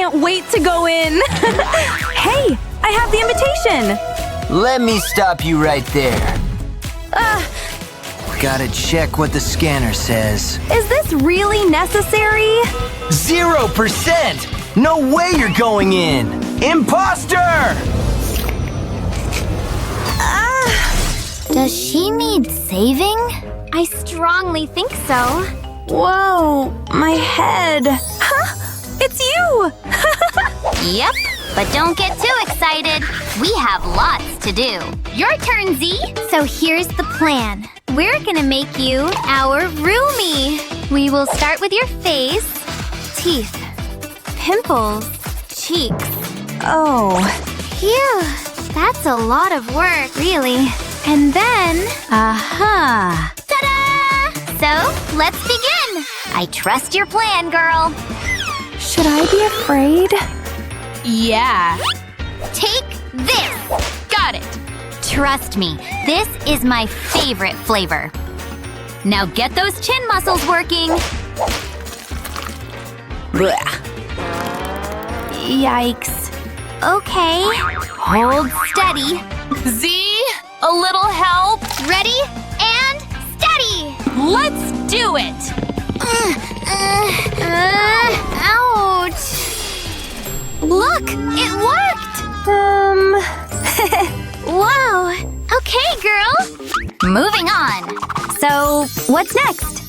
can't wait to go in. Hey, I have the invitation. Let me stop you right there. Gotta check what the scanner says. Is this really necessary? 0%! No way you're going in! Imposter! Does she need saving? I strongly think so. Whoa, my head. Huh? It's you! Yep, but don't get too excited. We have lots to do. Your turn, Z. So here's the plan. We're gonna make you our roomie. We will start with your face, teeth, pimples, cheeks. Oh. Phew, that's a lot of work, really. And then… Aha! Ta-da! So, let's begin. I trust your plan, girl. Should I be afraid? Yeah. Take this. Got it. Trust me, this is my favorite flavor. Now get those chin muscles working. Blech. Yikes. Okay, hold steady. Z, a little help? Ready and steady. Let's do it. Ouch. Look, it worked. Whoa. Okay, girl. Moving on. So, what's next?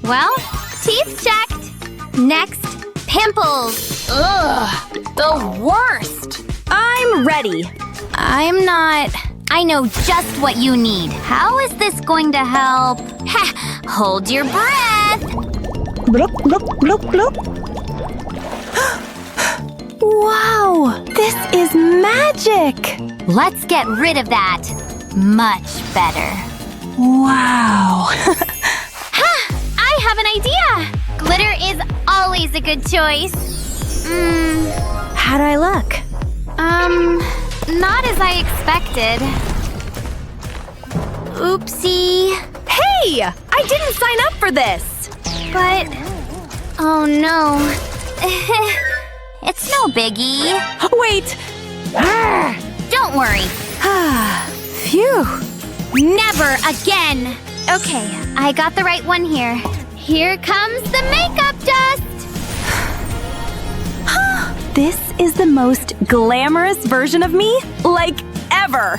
Well, teeth checked. Next, pimples. Ugh, the worst. I'm ready. I'm not… I know just what you need. How is this going to help? Ha! Hold your breath. Bloop, bloop, bloop, bloop. Wow, this is magic. Let's get rid of that. Much better. Wow. I have an idea. Glitter is always a good choice. How'd I look? Not as I expected. Oopsie. Hey! I didn't sign up for this! But… oh no. It's no biggie. Wait! Don't worry. Phew. Never again. Okay, I got the right one here. Here comes the makeup dust. This is the most glamorous version of me, like, ever.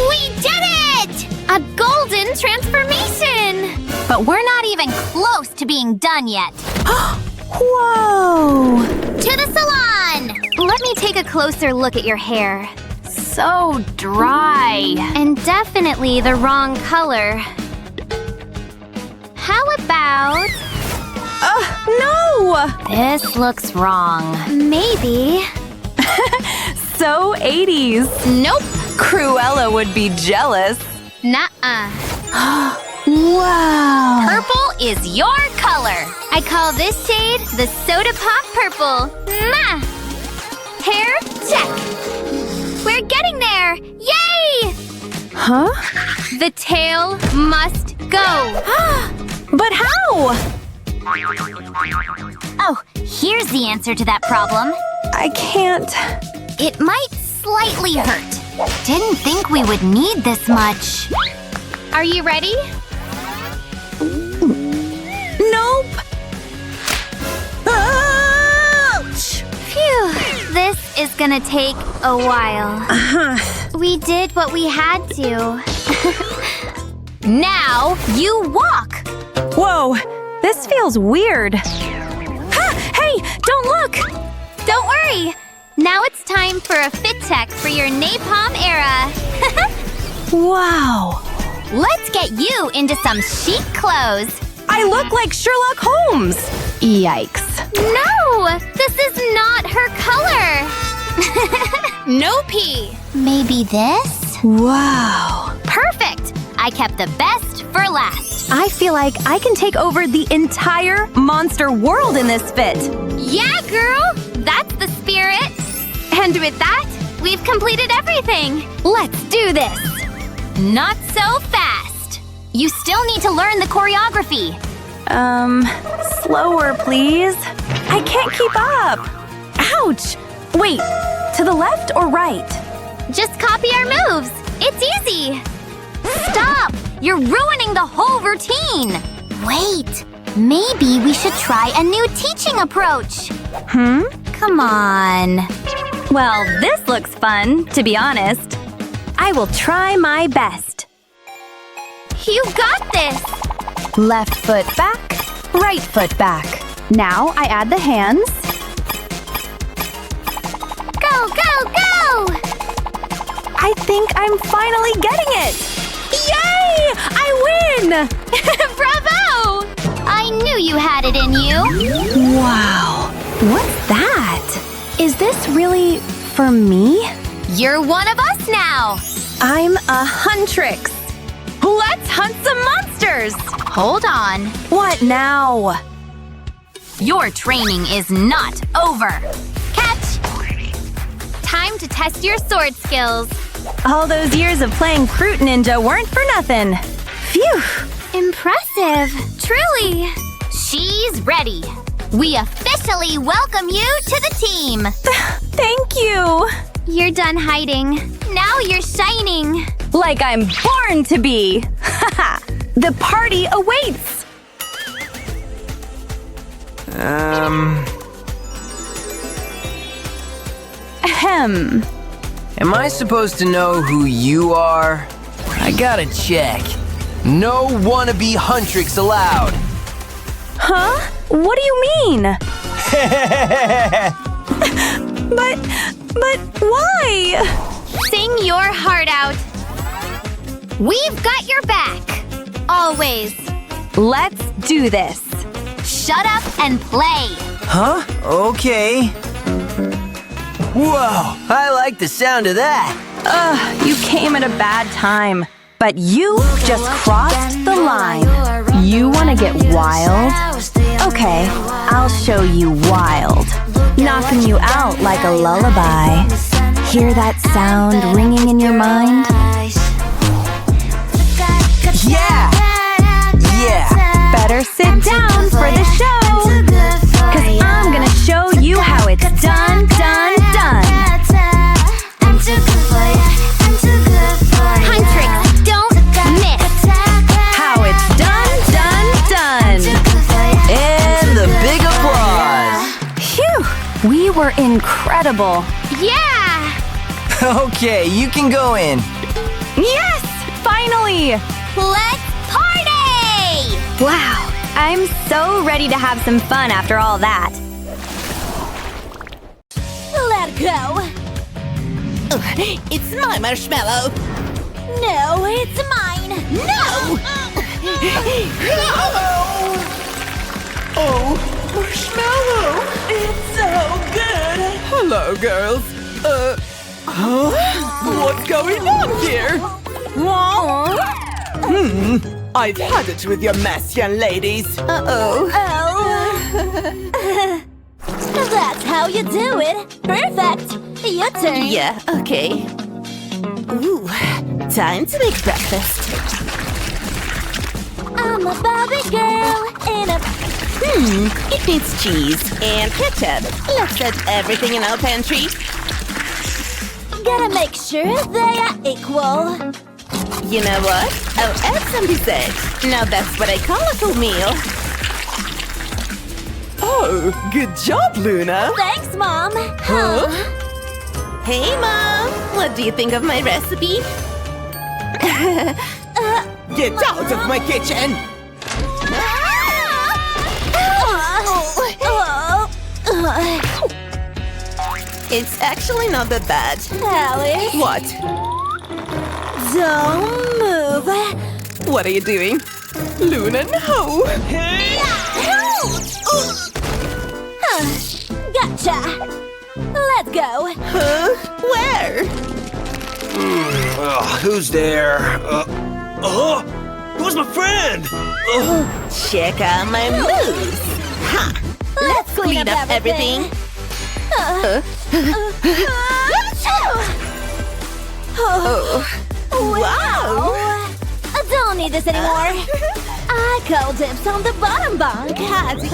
We did it! A golden transformation! But we're not even close to being done yet. Whoa! To the salon! Let me take a closer look at your hair. So dry. And definitely the wrong color. How about… No! this looks wrong. Maybe… So 80s. Nope. Cruella would be jealous. Nuh-uh. Wow. Purple is your color. I call this shade the Soda Pop Purple. Mwah! Hair, check. We're getting there. Yay! Huh? The tail must go. But how? Oh, here's the answer to that problem. I can't… It might slightly hurt. Didn't think we would need this much. Are you ready? Nope! Ouch! Phew, this is gonna take a while. We did what we had to. Now you walk! Whoa, this feels weird. Hey, don't look! Don't worry! Now it's time for a fit check for your napalm era. Wow. Let's get you into some chic clothes. I look like Sherlock Holmes. Yikes. No! This is not her color! No pee. Maybe this? Wow. Perfect! I kept the best for last. I feel like I can take over the entire monster world in this fit. Yeah, girl! That's the spirit! And with that, we've completed everything. Let's do this! Not so fast. You still need to learn the choreography. Slower, please. I can't keep up. Ouch! Wait, to the left or right? Just copy our moves. It's easy. Stop! You're ruining the whole routine. Wait, maybe we should try a new teaching approach. Come on. Well, this looks fun, to be honest. I will try my best. You got this. Left foot back, right foot back. Now I add the hands. Go, go, go! I think I'm finally getting it! Yay! I win! Bravo! I knew you had it in you. Wow, what's that? Is this really for me? You're one of us now. I'm a huntrix. Let's hunt some monsters! Hold on. What now? Your training is not over. Catch! Time to test your sword skills. All those years of playing Fruit Ninja weren't for nothing. Phew! Impressive. Truly. She's ready. We officially welcome you to the team. Thank you! You're done hiding. Now you're shining. Like I'm born to be! Haha! The party awaits! Ahem. Am I supposed to know who you are? I gotta check. No wannabe huntrix allowed. Huh? What do you mean? But why? Sing your heart out. We've got your back. Always. Let's do this. Shut up and play. Huh? Okay. Whoa, I like the sound of that. You came at a bad time. But you just crossed the line. You want to get wild? Okay, I'll show you wild. Knocking you out like a lullaby. Hear that sound ringing in your mind? Yeah! Yeah! Better sit down for the show. 'Cause I'm gonna show you how it's done, done, done. Huntrix, don't miss. How it's done, done, done. And the big applause. Phew! We were incredible. Yeah! Okay, you can go in. Yes! Finally! Let's party! Wow, I'm so ready to have some fun after all that. Let go. It's my marshmallow. No, it's mine. No! Oh, marshmallow! It's so good. Hello, girls. What's going on here? I've had it with your mess, young ladies. Oh. That's how you do it. Perfect. Your turn. Yeah, okay. Ooh, time to make breakfast. I'm a Barbie girl in a... It needs cheese and ketchup. Let's set everything in our pantry. Gotta make sure they are equal. You know what? I'll add some dessert. Now that's what I call a full meal. Oh, good job, Luna. Thanks, Mom. Huh? Hey, Mom. What do you think of my recipe? Get out of my kitchen! It's actually not that bad. Alice, What? don't move. What are you doing? Luna, no! Gotcha. Let's go. Huh? Where? Who's there? Who's my friend? Check out my moves. Ha! Let's clean up everything. Oh. Wow! I don't need this anymore. I call dibs on the bottom bunk. Party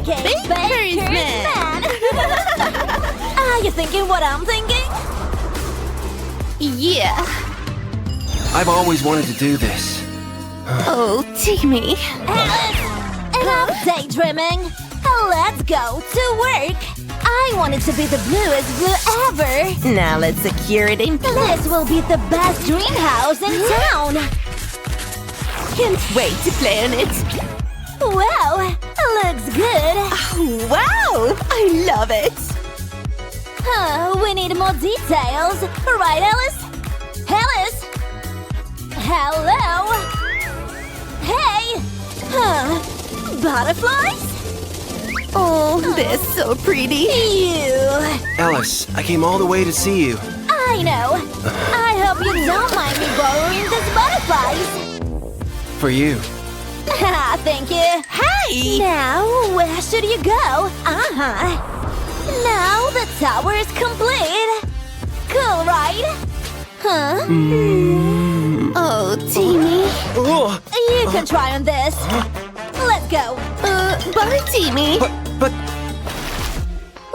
cake, baker's man. Are you thinking what I'm thinking? Yeah. I've always wanted to do this. Oh, Timmy. Enough daydreaming. Let's go to work. I want it to be the bluest blue ever. Now let's secure it in place. This will be the best dream house in town. Can't wait to play on it. Wow, looks good. Oh, wow! I love it. We need more details. Right, Alice? Alice? Hello? Hey! Butterflies? Oh, they're so pretty. You! Alice, I came all the way to see you. I know. I hope you don't mind me borrowing these butterflies. For you. Thank you. Hey! Now, where should you go? Now the tower is complete. Cool, right? Huh? Oh, Timmy. Oh, You can try on this. Let's go. Bye, Timmy. but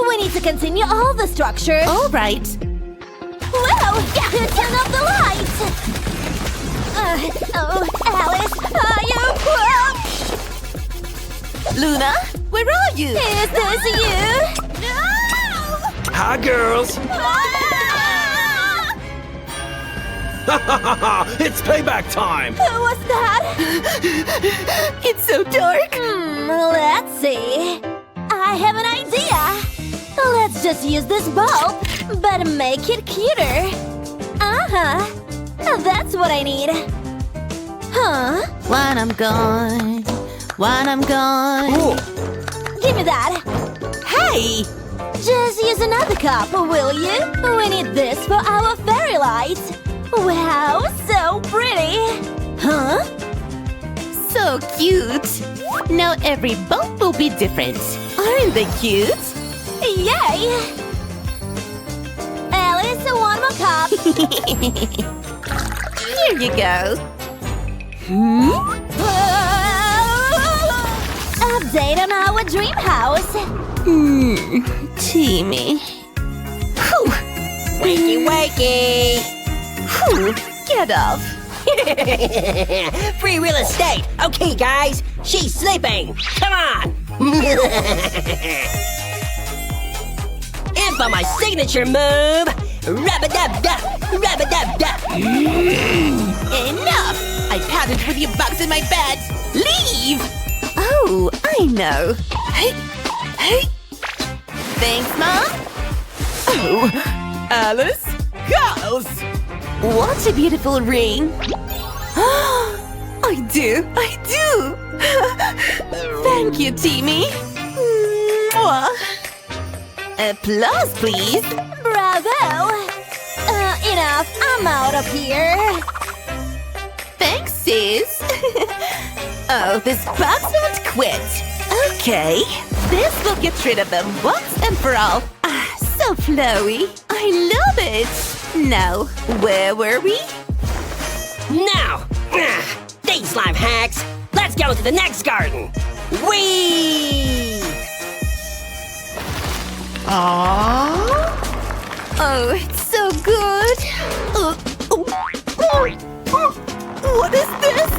We need to continue all the structure. All right. Whoa! Turn off the lights! Alice, are you? Luna, where are you? Is this you? No! hi, girls. It's payback time. Who was that? It's so dark. Let's see. I have an idea. Let's just use this bulb, but make it cuter. That's what I need. Huh? When I'm gone. Oh, Give me that. Hey! Just use another cup, will you? We need this for our fairy lights. Wow, so pretty. Huh? So cute. Now every bulb will be different. Aren't they cute? Yay! Alice, one more cup. Here you go. Update on our dream house. Timmy. Whew. Wakey, wakey! Whew. Get off. Free real estate! Okay, guys, she's sleeping! Come on! And for my signature move, rub-a-dub-dub, rub-a-dub-dub! Enough! I powdered with your bugs in my bed. Leave! Oh, I know. Hey, hey. Thanks, Mom. Oh, Alice, girls! What a beautiful ring! I do! Thank you, Timmy! Mwah. Applause, please! Bravo! Enough. I'm out of here. Thanks, sis! Oh, this box won't quit! Okay, this will get rid of them once and for all! Ah, so flowy! I love it! Now, where were we? Now! These life hacks! Let's go to the next garden! Whee! Aww. Oh, it's so good! What is this?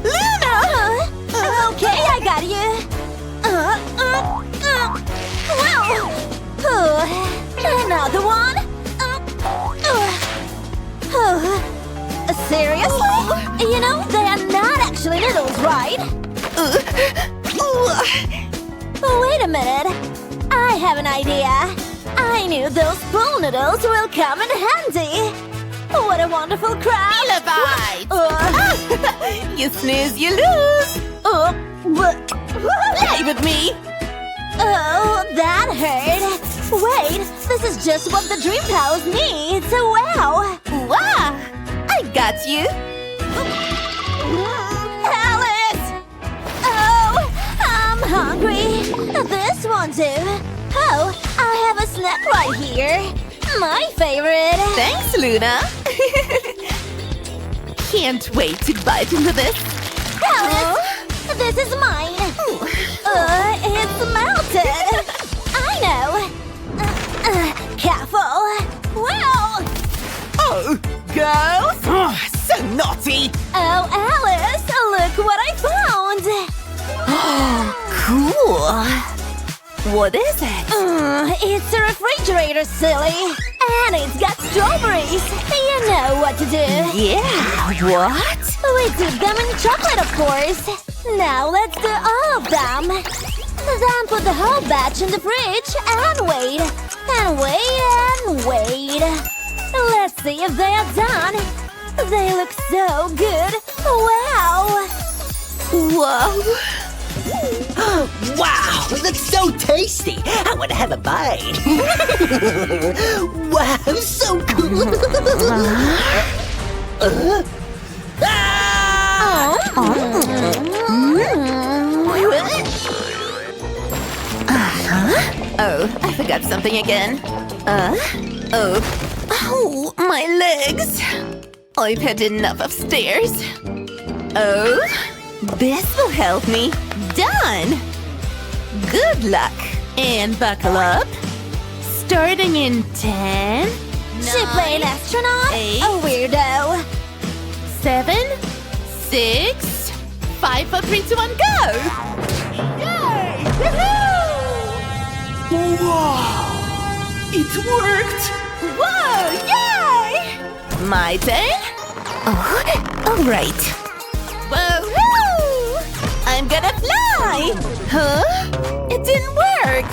Luna! Okay, I got you. Wow! Another one? Seriously? You know, they are not actually noodles, right? Wait a minute. I have an idea. I knew those pool noodles will come in handy. What a wonderful crowd! You snooze, you lose! Play with me! Oh, that hurt. Wait, this is just what the dream house needs. Wow! Wow! I got you! Alice! Oh, I'm hungry. This won't do. Oh, I have a snack right here. My favorite. Thanks, Luna. Can't wait to bite into this. Alice, this is mine. It's melted. I know. Careful. Well. Oh, girls! Oh, so naughty! Oh, Alice, look what I found. Cool! What is it? It's a refrigerator, silly. And it's got strawberries. You know what to do. Yeah, what? We dip them in chocolate, of course. Now let's do all of them. Then put the whole batch in the fridge and wait. And wait and wait. Let's see if they are done. They look so good. Wow. Whoa! Wow, it looks so tasty. I want to have a bite. Wow, so cool. Oh, I forgot something again. Oh, my legs. I've had enough of stairs. Oh, this will help me. Done! Good luck. And buckle up. Starting in 10. She played an astronaut? 8, A weirdo. 7, 6, 5, 4, 3, 2, 1, go! Yay! Whoa! It worked! Whoa! Yay! My turn? Oh, all right. Whoa! I'm gonna fly! Huh? It didn't work!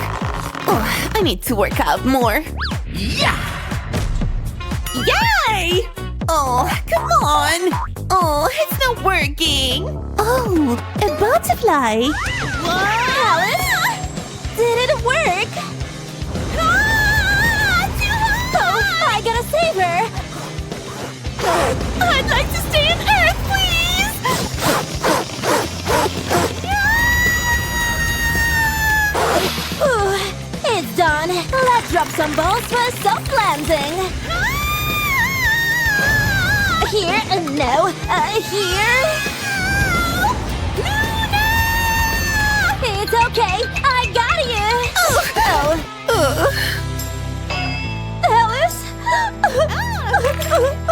Oh, I need to work out more. Yeah! Yay! Oh, come on! Oh, it's not working! Oh, a butterfly! Alice? Did it work? Oh, I gotta save her. I'd like to stay on Earth, please! Ooh, it's done. Let's drop some balls for a soft landing. Here, no, here. It's okay, I got you. Oh. Alice?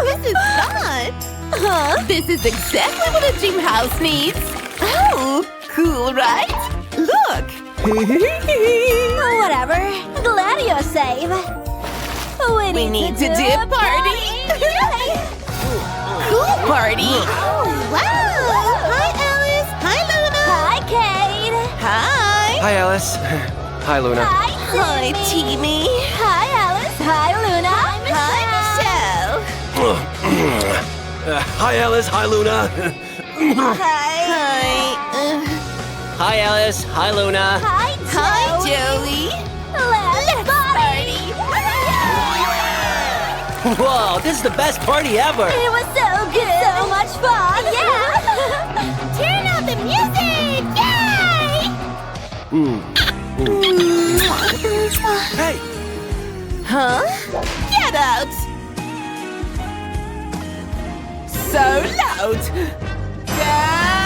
This is fun! Huh? This is exactly what a dream house needs! Oh, cool, right? Look! Whatever. Glad you're safe. We need to do a party. Cool party! Wow! Hi, Alice! Hi, Luna! Hi, Kate. Hi! Hi, Alice. Hi, Luna. Hi, Hi, Timmy. Timmy! Hi, Alice. Hi, Luna. Hi, Michelle! Hi, Alice. Hi, Luna. Hi! Hi, Alice. Hi, Luna. Hi, Joey! Let's party. Whoa, this is the best party ever. It was so good. So much fun. Yeah. Turn on the music! Yay! Hey, Huh? Get out! So loud! Go!